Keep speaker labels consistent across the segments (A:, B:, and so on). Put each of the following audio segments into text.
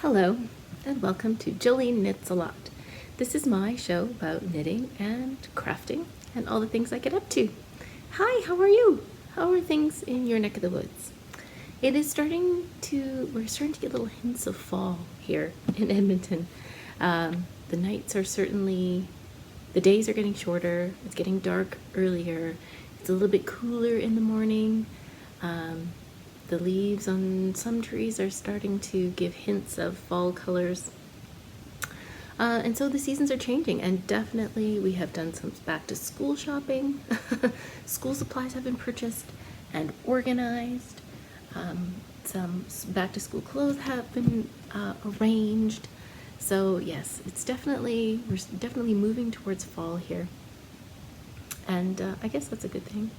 A: Hello, and welcome to Jolene Knits a Lot. This is my show about knitting and crafting and all the things I get up to. Hi, how are you? How are things in your neck of the woods? We're starting to get little hints of fall here in Edmonton. The nights are certainly, the days are getting shorter, it's getting dark earlier, it's a little bit cooler in the morning. The leaves on some trees are starting to give hints of fall colors. And so the seasons are changing, and definitely we have done some back to school shopping. School supplies have been purchased and organized. Some back to school clothes have been arranged. So yes, we're definitely moving towards fall here. And I guess that's a good thing.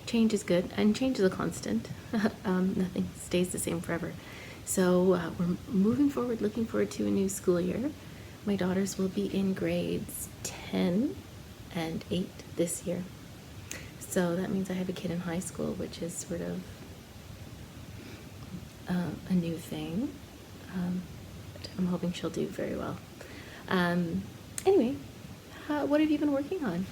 A: Change is good, and change is a constant. Nothing stays the same forever. So we're moving forward, looking forward to a new school year. My daughters will be in grades 10 and 8 this year. So that means I have a kid in high school, which is sort of a new thing. But I'm hoping she'll do very well. Anyway, what have you been working on?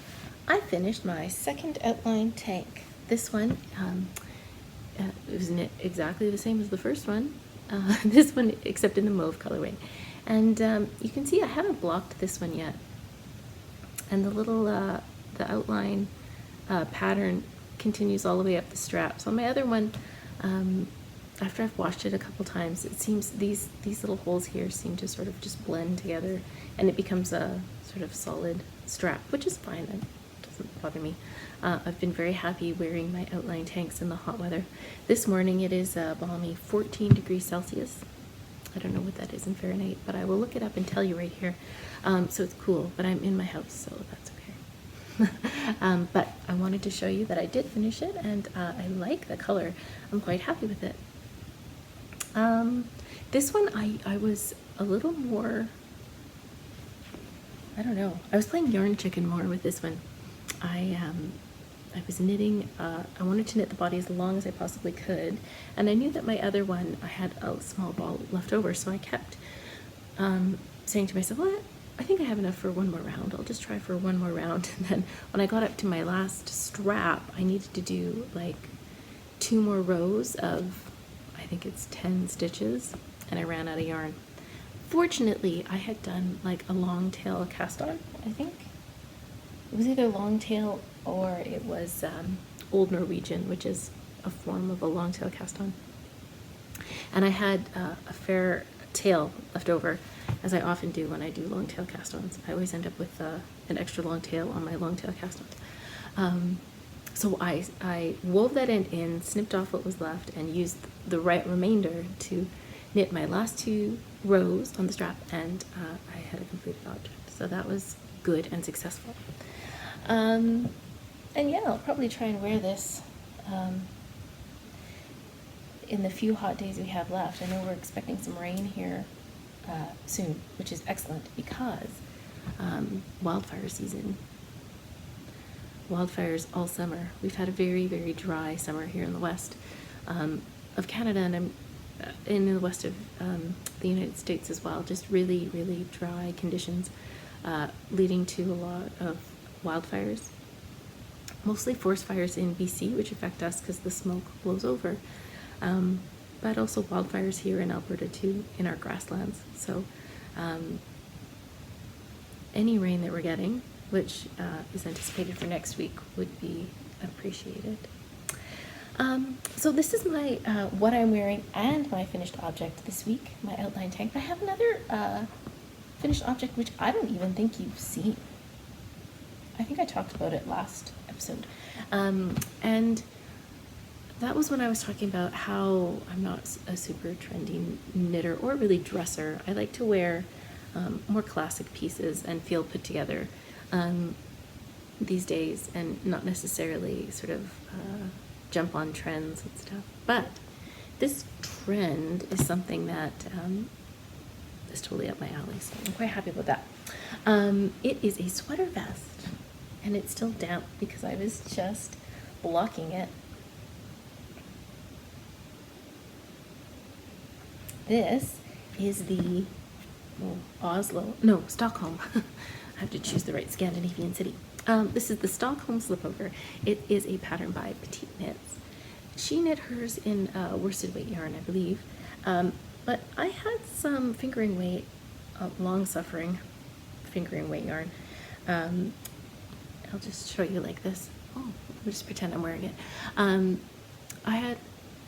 A: I finished my second outline tank. This one, it was knit exactly the same as the first one. This one, except in the mauve colorway. And you can see I haven't blocked this one yet. And the little, the outline pattern continues all the way up the strap. So on my other one, after I've washed it a couple times, it seems these little holes here seem to sort of just blend together, and it becomes a sort of solid strap, which is fine. It doesn't bother me. I've been very happy wearing my outline tanks in the hot weather. This morning it is a balmy 14 degrees Celsius. I don't know what that is in Fahrenheit, but I will look it up and tell you right here. So it's cool, but I'm in my house, so that's okay. But I wanted to show you that I did finish it, and I like the color. I'm quite happy with it. This one I was a little more, I don't know, I was playing yarn chicken more with this one. I was knitting, I wanted to knit the body as long as I possibly could, and I knew that my other one, I had a small ball left over, so I kept saying to myself, well, I think I have enough for one more round. I'll just try for one more round. And then when I got up to my last strap, I needed to do like 2 more rows of, I think it's 10 stitches, and I ran out of yarn. Fortunately, I had done like a long tail cast on, I think. It was either long tail or it was Old Norwegian, which is a form of a long tail cast on. And I had a fair tail left over, as I often do when I do long tail cast ons. I always end up with an extra long tail on my long tail cast ons. So I wove that end in, snipped off what was left, and used the remainder to knit my last 2 rows on the strap, and I had a completed object. So that was good and successful. And yeah, I'll probably try and wear this in the few hot days we have left. I know we're expecting some rain here soon, which is excellent because wildfire season. Wildfires all summer. We've had a very, very dry summer here in the west of Canada, and in the west of the United States as well. Just really, really dry conditions leading to a lot of wildfires. Mostly forest fires in BC, which affect us because the smoke blows over, but also wildfires here in Alberta too, in our grasslands. So any rain that we're getting, which is anticipated for next week, would be appreciated. So this is my what I'm wearing and my finished object this week, my outline tank. I have another finished object which I don't even think you've seen. I think I talked about it last episode. And that was when I was talking about how I'm not a super trendy knitter or really dresser. I like to wear more classic pieces and feel put together these days, and not necessarily sort of jump on trends and stuff. But this trend is something that is totally up my alley, so I'm quite happy with that. It is a sweater vest, and it's still damp because I was just blocking it. This is the Stockholm. I have to choose the right Scandinavian city. This is the Stockholm Slip-Over. It is a pattern by Petite Knits. She knit hers in worsted weight yarn, I believe. But I had some fingering weight, long-suffering fingering weight yarn. I'll just show you like this. Oh, I'll just pretend I'm wearing it. I had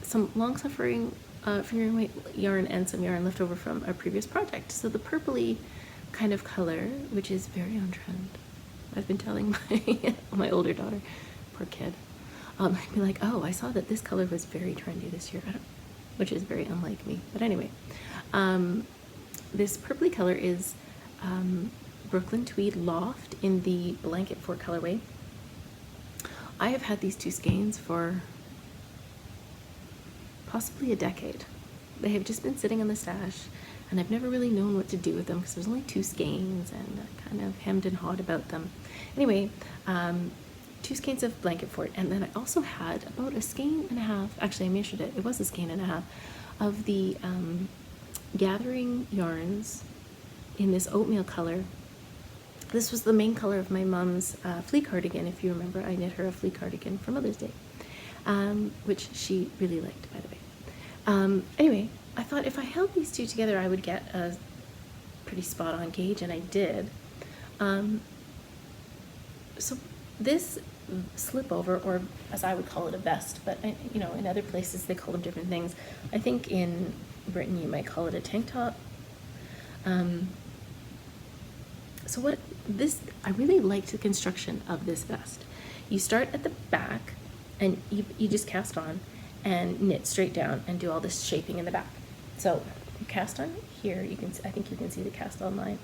A: some long-suffering fingering weight yarn and some yarn left over from a previous project. So the purpley kind of color, which is very on trend. I've been telling my older daughter, poor kid, I'd be like, oh, I saw that this color was very trendy this year, which is very unlike me. But anyway, this purpley color is Brooklyn Tweed Loft in the Blanket Fort colorway. I have had these two skeins for possibly a decade. They have just been sitting in the stash, and I've never really known what to do with them because there's only two skeins, and I kind of hemmed and hawed about them. Anyway, 2 skeins of Blanket Fort, and then I also had about a skein and a half, actually I measured it, it was a skein and a half, of the Gathering yarns in this oatmeal color. This was the main color of my mom's flea cardigan. If you remember, I knit her a flea cardigan for Mother's Day, which she really liked, by the way. Anyway, I thought if I held these two together, I would get a pretty spot-on gauge, and I did. So this slip-over, or as I would call it, a vest, but you know, in other places they call them different things. I think in Britain you might call it a tank top. So what this, I really liked the construction of this vest. You start at the back, and you just cast on and knit straight down and do all this shaping in the back. So you cast on here, you can, I think you can see the cast on line.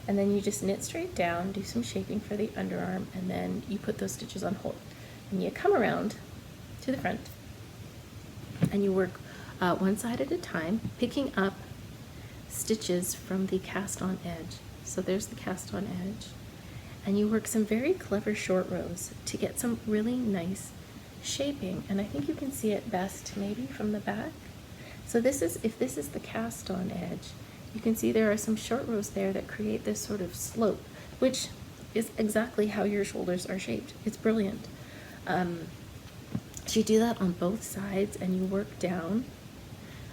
A: And then you just knit straight down, do some shaping for the underarm, and then you put those stitches on hold. And you come around to the front, and you work one side at a time, picking up stitches from the cast on edge. So there's the cast on edge. And you work some very clever short rows to get some really nice shaping. And I think you can see it best maybe from the back. So this is, if this is the cast on edge, you can see there are some short rows there that create this sort of slope, which is exactly how your shoulders are shaped. It's brilliant. So you do that on both sides, and you work down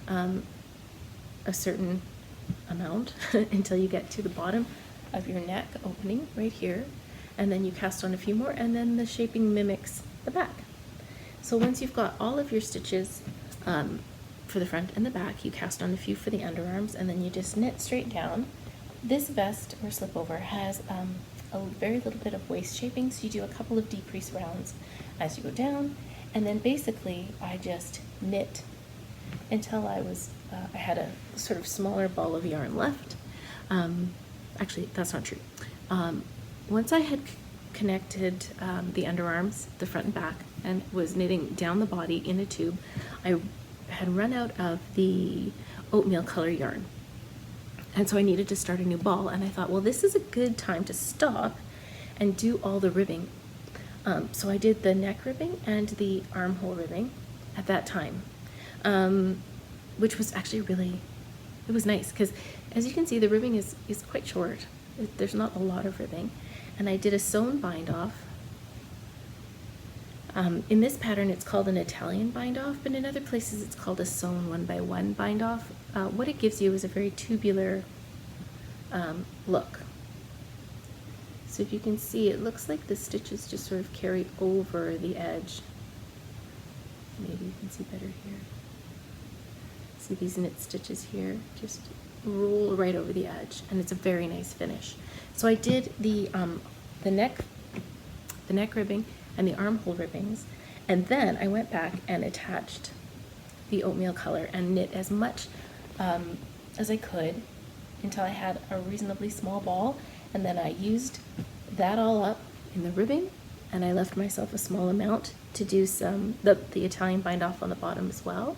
A: a certain amount until you get to the bottom of your neck opening right here, and then you cast on a few more, and then the shaping mimics the back. So once you've got all of your stitches for the front and the back, you cast on a few for the underarms, and then you just knit straight down. This vest or slip-over has a very little bit of waist shaping, so you do a couple of decrease rounds as you go down, and then basically I just knit until I had a sort of smaller ball of yarn left. Actually, that's not true. Once I had connected the underarms, the front and back, and was knitting down the body in a tube, I had run out of the oatmeal color yarn. And so I needed to start a new ball, and I thought, well, this is a good time to stop and do all the ribbing. So I did the neck ribbing and the armhole ribbing at that time, which was actually really, it was nice, because as you can see, the ribbing is quite short. There's not a lot of ribbing. And I did a sewn bind off. In this pattern, it's called an Italian bind off, but in other places it's called a sewn 1x1 bind off. What it gives you is a very tubular look. So if you can see, it looks like the stitches just sort of carry over the edge. Maybe you can see better here. See these knit stitches here, just roll right over the edge, and it's a very nice finish. So I did the neck ribbing and the armhole ribbings, and then I went back and attached the oatmeal color and knit as much as I could until I had a reasonably small ball, and then I used that all up in the ribbing, and I left myself a small amount to do some the Italian bind off on the bottom as well,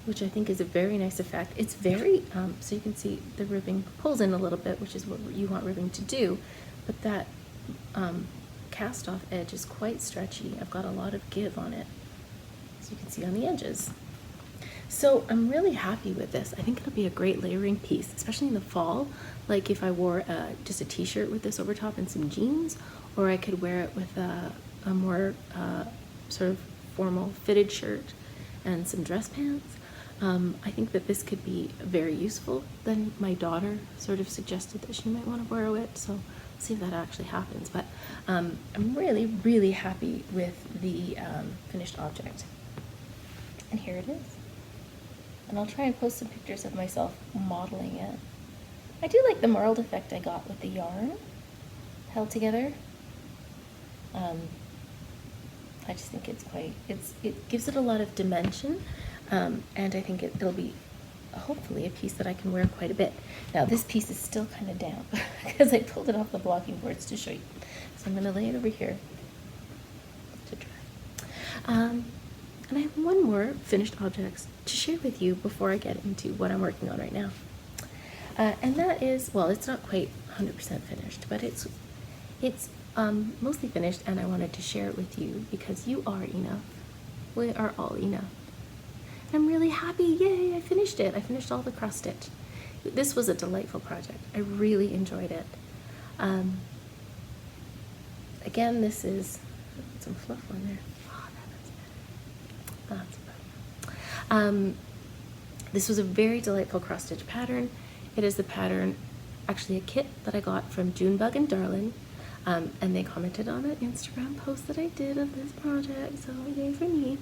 A: which I think is a very nice effect. It's very, so you can see the ribbing pulls in a little bit, which is what you want ribbing to do, but that cast off edge is quite stretchy. I've got a lot of give on it, as you can see on the edges. So I'm really happy with this. I think it'll be a great layering piece, especially in the fall. Like if I wore just a t-shirt with this over top and some jeans, or I could wear it with a more sort of formal fitted shirt and some dress pants. I think that this could be very useful. Then my daughter sort of suggested that she might want to borrow it, so we'll see if that actually happens. But I'm really, really happy with the finished object. And here it is. And I'll try and post some pictures of myself modeling it. I do like the marled effect I got with the yarn held together. I just think it's quite, it gives it a lot of dimension, and I think it'll be hopefully a piece that I can wear quite a bit. Now this piece is still kind of damp because I pulled it off the blocking boards to show you. So I'm going to lay it over here to dry. And I have one more finished object to share with you before I get into what I'm working on right now. And that is, well, it's not quite 100% finished, but it's mostly finished, and I wanted to share it with you because you are enough. We are all enough. I'm really happy. Yay, I finished it. I finished all the cross stitch. This was a delightful project. I really enjoyed it. Again, this is some fluff on there. Oh, that's better. This was a very delightful cross stitch pattern. It is the pattern, actually a kit that I got from Junebug and Darlin, and they commented on an Instagram post that I did of this project, so yay for me.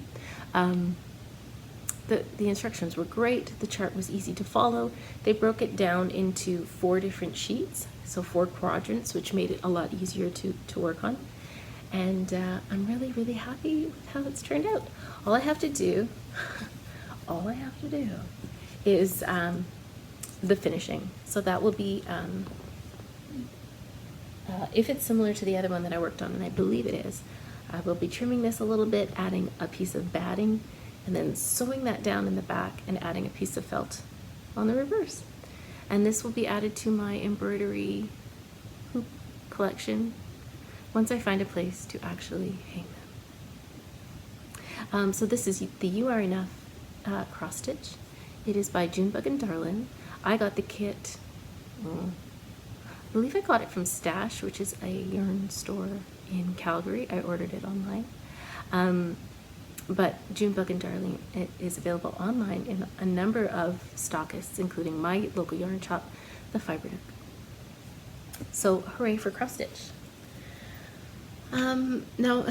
A: The instructions were great. The chart was easy to follow. They broke it down into 4 different sheets, so 4 quadrants, which made it a lot easier to work on. And I'm really, really happy with how it's turned out. All I have to do is the finishing. So that will be, if it's similar to the other one that I worked on, and I believe it is, I will be trimming this a little bit, adding a piece of batting, and then sewing that down in the back and adding a piece of felt on the reverse. And this will be added to my embroidery hoop collection once I find a place to actually hang them. So this is the You Are Enough cross stitch. It is by Junebug and Darlin. I got the kit, I believe I got it from Stash, which is a yarn store in Calgary. I ordered it online. But Junebug and Darlin, it is available online in a number of stockists, including my local yarn shop, the Fiber Nook. So hooray for cross stitch. Now,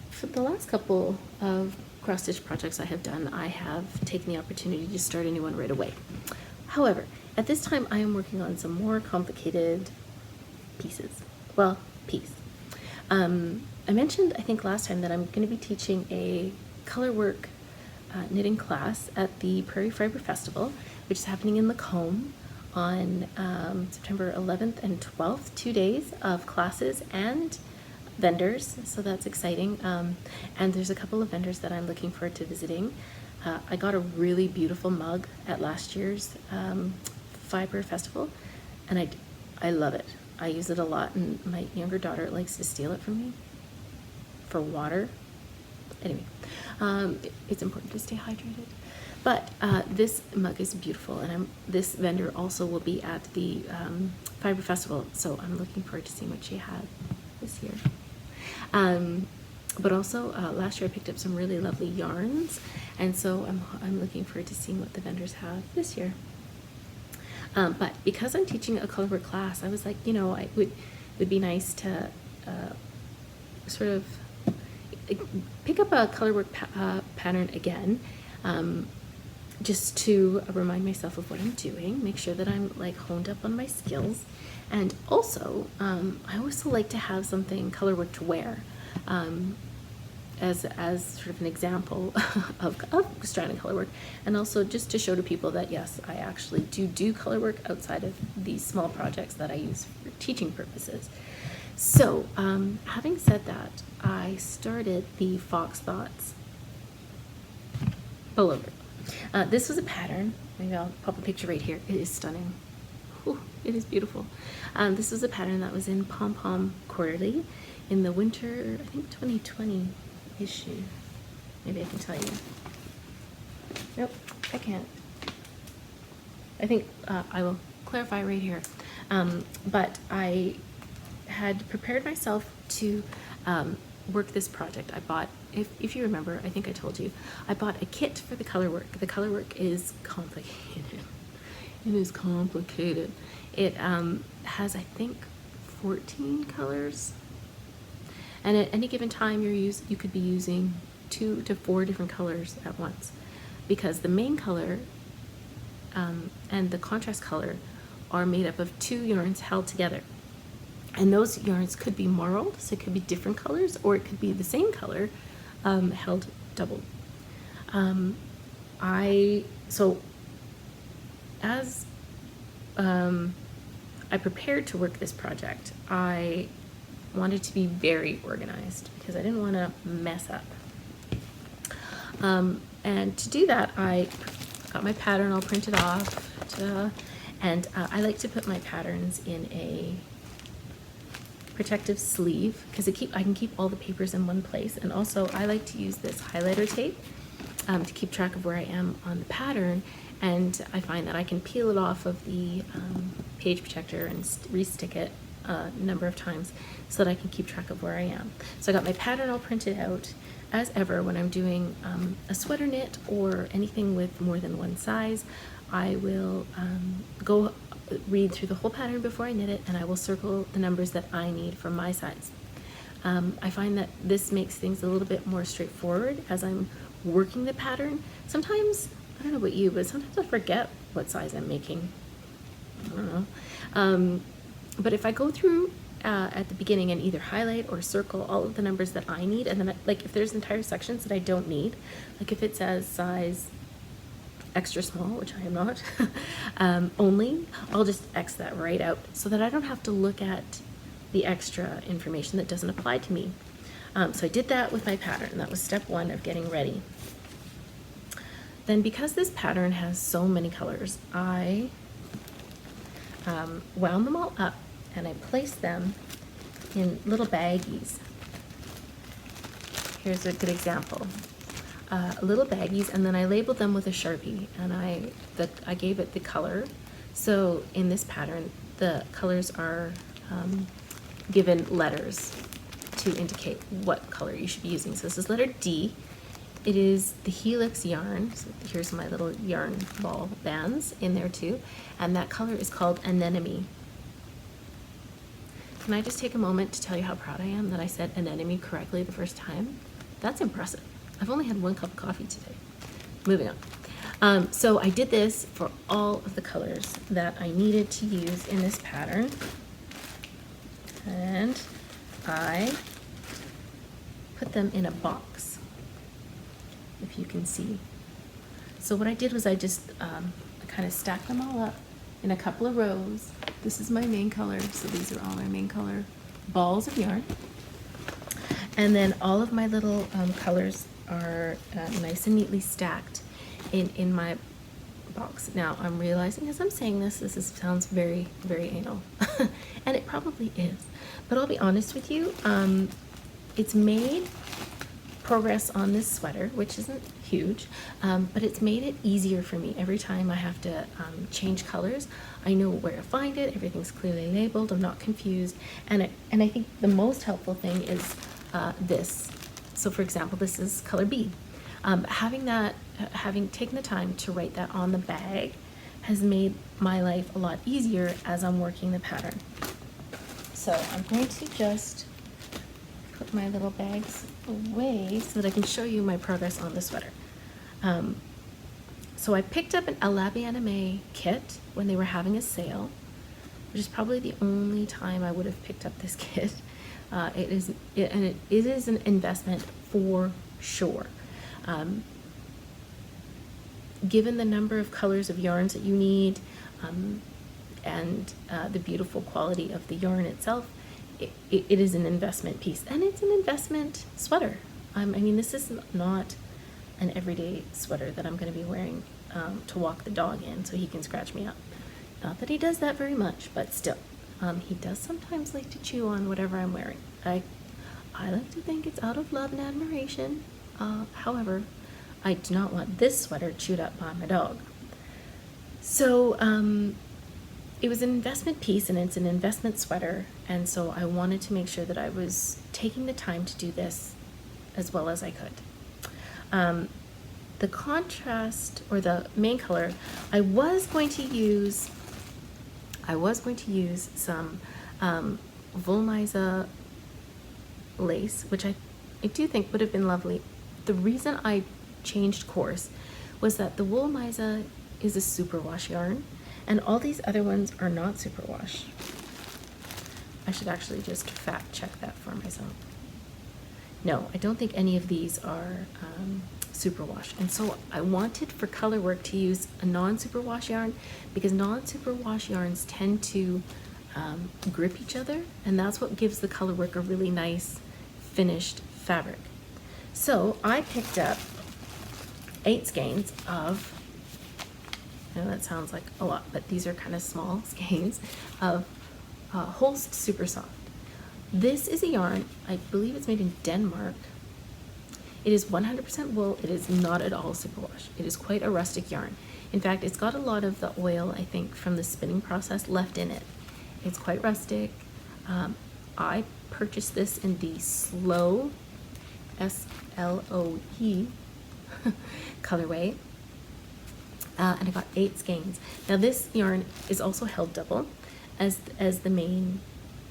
A: for the last couple of cross stitch projects I have done, I have taken the opportunity to start a new one right away. However, at this time I am working on some more complicated pieces. Well, piece. I mentioned, I think last time, that I'm going to be teaching a colourwork knitting class at the Prairie Fiber Festival, which is happening in Lacombe on September 11th and 12th, 2 days of classes and vendors, so that's exciting. And there's a couple of vendors that I'm looking forward to visiting. I got a really beautiful mug at last year's Fiber Festival, and I love it. I use it a lot, and my younger daughter likes to steal it from me for water. Anyway, it's important to stay hydrated. But this mug is beautiful, and this vendor also will be at the Fiber Festival, so I'm looking forward to seeing what she had this year. But also, last year I picked up some really lovely yarns, and so I'm looking forward to seeing what the vendors have this year. But because I'm teaching a colourwork class, I was like, you know, it would be nice to sort of pick up a colourwork pattern again, just to remind myself of what I'm doing, make sure that I'm like honed up on my skills, and also I also like to have something colourwork to wear as sort of an example of strand and colourwork, and also just to show to people that yes, I actually do colourwork outside of these small projects that I use for teaching purposes. So having said that, I started the Fox Thoughts pullover. This was a pattern. Maybe I'll pop a picture right here. It is stunning. Whew, it is beautiful. This was a pattern that was in Pom Pom Quarterly in the winter, I think 2020 issue. Maybe I can tell you. Nope. I can't. I think I will clarify right here. But I had prepared myself to work this project. I bought, if you remember, I think I told you, I bought a kit for the color work. The color work is complicated. It is complicated. It has, I think, 14 colors. And at any given time you could be using 2 to 4 different colors at once, because the main color and the contrast color are made up of 2 yarns held together. And those yarns could be marled, so it could be different colors, or it could be the same color held double. As I prepared to work this project, I wanted to be very organized because I didn't want to mess up. And to do that, I got my pattern all printed off, and I like to put my patterns in a protective sleeve because I can keep all the papers in one place. And also I like to use this highlighter tape to keep track of where I am on the pattern, and I find that I can peel it off of the page protector and re-stick it a number of times so that I can keep track of where I am. So I got my pattern all printed out. As ever, when I'm doing a sweater knit or anything with more than one size, I will go read through the whole pattern before I knit it, and I will circle the numbers that I need for my size. I find that this makes things a little bit more straightforward as I'm working the pattern. Sometimes, I don't know about you, but sometimes I forget what size I'm making. I don't know. But if I go through at the beginning and either highlight or circle all of the numbers that I need, and then like if there's entire sections that I don't need, like if it says size extra small, which I am not, only, I'll just X that right out so that I don't have to look at the extra information that doesn't apply to me. So I did that with my pattern. That was step 1 of getting ready. Then, because this pattern has so many colors, I wound them all up and I placed them in little baggies. Here's a good example. Little baggies, and then I labeled them with a Sharpie, and I gave it the color. So in this pattern, the colors are given letters to indicate what color you should be using. So this is letter D. It is the Helix yarn. So here's my little yarn ball bands in there too, and that color is called Anemone. Can I just take a moment to tell you how proud I am that I said anemone correctly the first time? That's impressive. I've only had 1 cup of coffee today. Moving on. So I did this for all of the colors that I needed to use in this pattern. And I put them in a box, if you can see. So what I did was I just I kind of stacked them all up in a couple of rows. This is my main color, so these are all my main color balls of yarn. And then all of my little colors are nice and neatly stacked in my box. Now I'm realizing as I'm saying this sounds very, very anal, and it probably is. But I'll be honest with you, it's made progress on this sweater, which isn't huge, but it's made it easier for me. Every time I have to change colors, I know where to find it. Everything's clearly labeled. I'm not confused, and I think the most helpful thing is this. So for example, this is color B. Having taken the time to write that on the bag has made my life a lot easier as I'm working the pattern. So I'm going to just put my little bags away so that I can show you my progress on the sweater. So I picked up a La Bien-Aimée kit when they were having a sale, which is probably the only time I would have picked up this kit. It is an investment for sure. Given the number of colors of yarns that you need, and the beautiful quality of the yarn itself, it is an investment piece, and it's an investment sweater. I mean, this is not an everyday sweater that I'm going to be wearing to walk the dog in so he can scratch me up. Not that he does that very much, but still. He does sometimes like to chew on whatever I'm wearing. I like to think it's out of love and admiration. However, I do not want this sweater chewed up by my dog. So it was an investment piece, and it's an investment sweater, and so I wanted to make sure that I was taking the time to do this as well as I could. The contrast, or the main color, I was going to use some Wollmeise lace, which I do think would have been lovely. The reason I changed course was that the Wollmeise is a superwash yarn, and all these other ones are not superwash. I should actually just fact check that for myself. No, I don't think any of these are superwash, and so I wanted for colourwork to use a non-superwash yarn, because non-superwash yarns tend to grip each other, and that's what gives the colourwork a really nice finished fabric. So I picked up 8 skeins of, I know that sounds like a lot, but these are kind of small skeins of Holst Super Soft. This is a yarn, I believe it's made in Denmark. It is 100% wool. It is not at all superwash. It is quite a rustic yarn. In fact, it's got a lot of the oil, I think, from the spinning process left in it. It's quite rustic. I purchased this in the Slow, S-L-O-E, colorway, and I got 8 skeins. Now this yarn is also held double as the main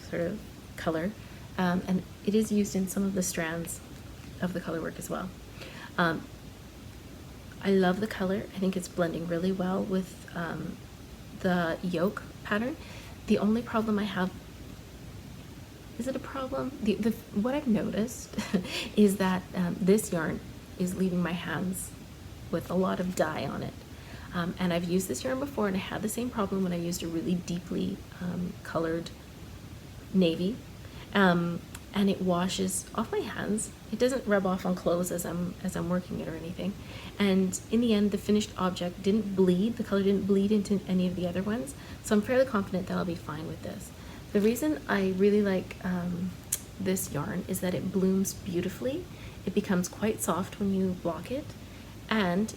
A: sort of color, and it is used in some of the strands of the colorwork as well. I love the color. I think it's blending really well with the yoke pattern. The only problem I have, is it a problem? What I've noticed is that this yarn is leaving my hands with a lot of dye on it. And I've used this yarn before, and I had the same problem when I used a really deeply colored navy. And it washes off my hands. It doesn't rub off on clothes as I'm working it or anything. And in the end, the finished object didn't bleed. The color didn't bleed into any of the other ones. So I'm fairly confident that I'll be fine with this. The reason I really like this yarn is that it blooms beautifully. It becomes quite soft when you block it, and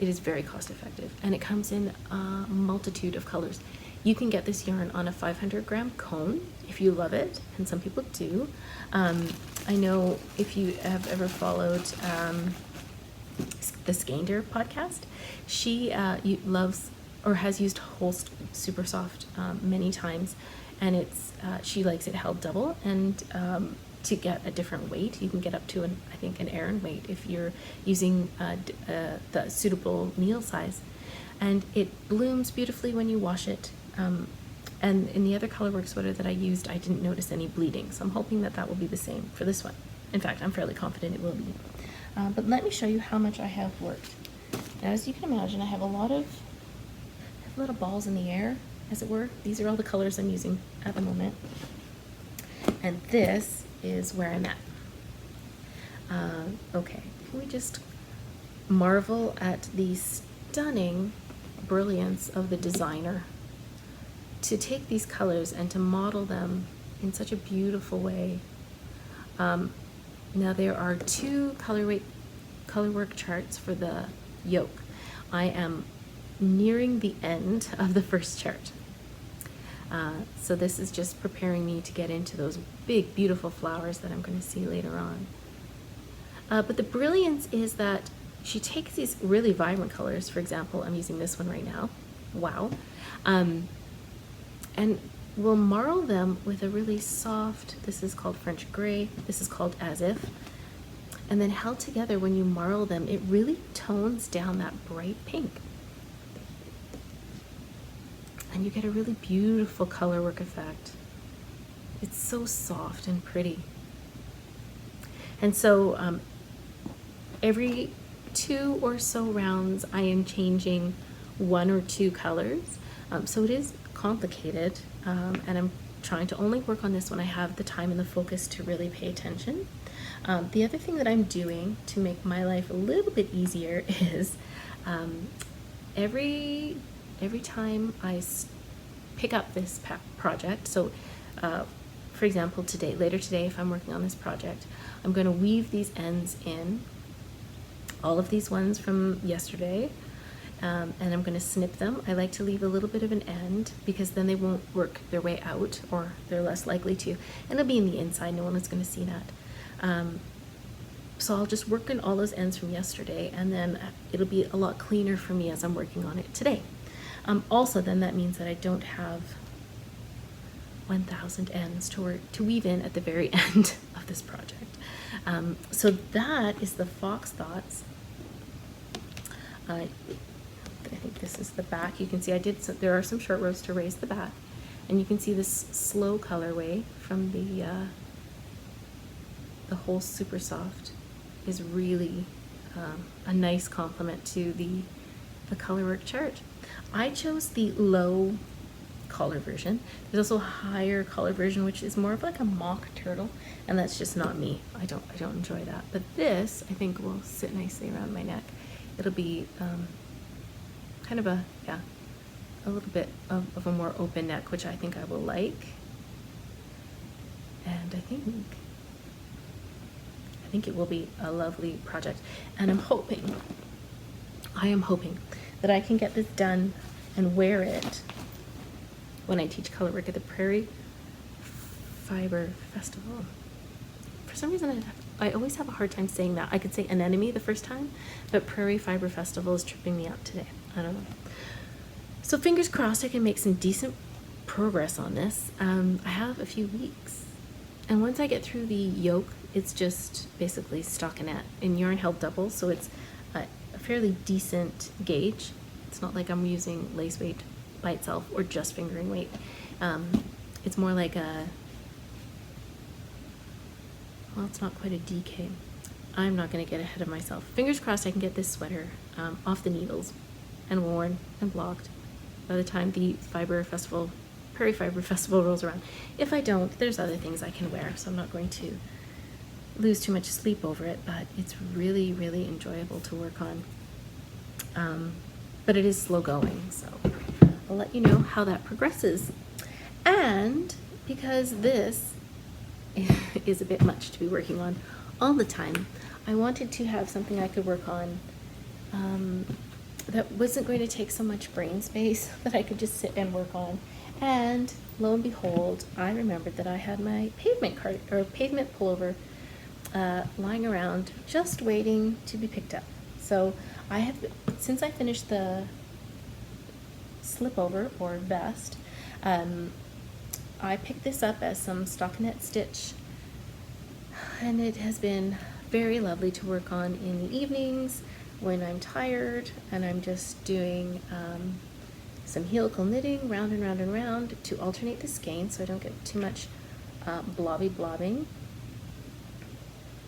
A: it is very cost effective. And it comes in a multitude of colors. You can get this yarn on a 500-gram cone if you love it, and some people do. I know if you have ever followed the Skander podcast, she loves or has used Holst Super Soft many times, and she likes it held double, and to get a different weight, you can get up to I think an Aran weight if you're using the suitable needle size, and it blooms beautifully when you wash it. And in the other colorwork sweater that I used, I didn't notice any bleeding, so I'm hoping that that will be the same for this one. In fact, I'm fairly confident it will be. But let me show you how much I have worked. Now, as you can imagine, I have a lot of balls in the air, as it were. These are all the colors I'm using at the moment. And this is where I'm at. Okay, can we just marvel at the stunning brilliance of the designer to take these colors and to model them in such a beautiful way. Now there are 2 colorwork charts for the yoke. I am nearing the end of the first chart. So this is just preparing me to get into those big, beautiful flowers that I'm going to see later on. But the brilliance is that she takes these really vibrant colors. For example, I'm using this one right now. Wow. And we'll marl them with a really soft, this is called French gray, this is called As If. And then held together, when you marl them, it really tones down that bright pink. And you get a really beautiful colorwork effect. It's so soft and pretty. And so every 2 or so rounds, I am changing 1 or 2 colors. So it is complicated, and I'm trying to only work on this when I have the time and the focus to really pay attention. The other thing that I'm doing to make my life a little bit easier is every time I pick up this project, so for example later today if I'm working on this project, I'm going to weave these ends in all of these ones from yesterday, and I'm going to snip them. I like to leave a little bit of an end because then they won't work their way out, or they're less likely to, and it'll be in the inside. No one is going to see that. So I'll just work in all those ends from yesterday, and then it'll be a lot cleaner for me as I'm working on it today. Also, then that means that I don't have 1,000 ends to weave in at the very end of this project. So that is the Fox Thoughts. I think this is the back. You can see there are some short rows to raise the back, and you can see this slow colorway from the whole super soft is really a nice complement to the colourwork chart. I chose the low color version. There's also a higher color version, which is more of like a mock turtle, and that's just not me. I don't enjoy that. But this, I think, will sit nicely around my neck. It'll be kind of a little bit of a more open neck, which I think I will like. And I think it will be a lovely project. And I am hoping that I can get this done and wear it when I teach colourwork at the Prairie Fiber Festival. For some reason, I always have a hard time saying that. I could say anemone the first time, but Prairie Fiber Festival is tripping me out today. I don't know. So fingers crossed I can make some decent progress on this. I have a few weeks. And once I get through the yoke, it's just basically stockinette in yarn held double, so it's a fairly decent gauge. It's not like I'm using lace weight by itself or just fingering weight. It's more like well, it's not quite a DK. I'm not going to get ahead of myself. Fingers crossed I can get this sweater off the needles and worn and blocked by the time the Prairie Fiber Festival rolls around. If I don't, there's other things I can wear, so I'm not going to lose too much sleep over it, but it's really, really enjoyable to work on. But it is slow going, so I'll let you know how that progresses. And because this is a bit much to be working on all the time, I wanted to have something I could work on that wasn't going to take so much brain space, that I could just sit and work on. And lo and behold, I remembered that I had my Pavement pullover lying around, just waiting to be picked up. So since I finished the Slip-Over or vest, I picked this up as some stockinette stitch, and it has been very lovely to work on in the evenings when I'm tired and I'm just doing some helical knitting round and round and round to alternate the skein so I don't get too much blobbing.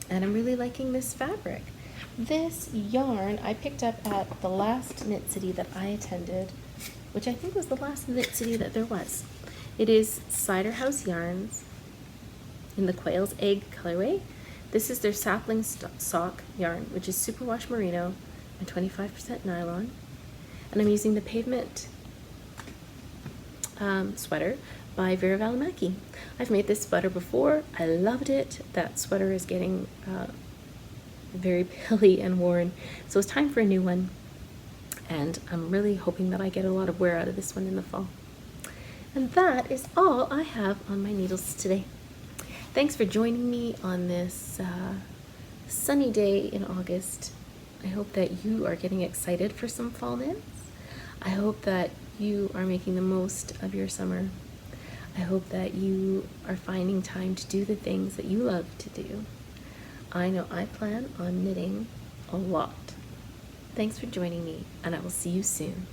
A: And I'm really liking this fabric. This yarn I picked up at the last Knit City that I attended, which I think was the last Knit City that there was. It is Cider House Yarns in the Quail's Egg colorway. This is their sapling sock yarn, which is superwash merino and 25% nylon. And I'm using the Pavement sweater by Vera Valimaki. I've made this sweater before. I loved it. That sweater is getting very pilly and worn, so it's time for a new one. And I'm really hoping that I get a lot of wear out of this one in the fall. And that is all I have on my needles today. Thanks for joining me on this sunny day in August. I hope that you are getting excited for some fall knits. I hope that you are making the most of your summer. I hope that you are finding time to do the things that you love to do. I know I plan on knitting a lot. Thanks for joining me, and I will see you soon.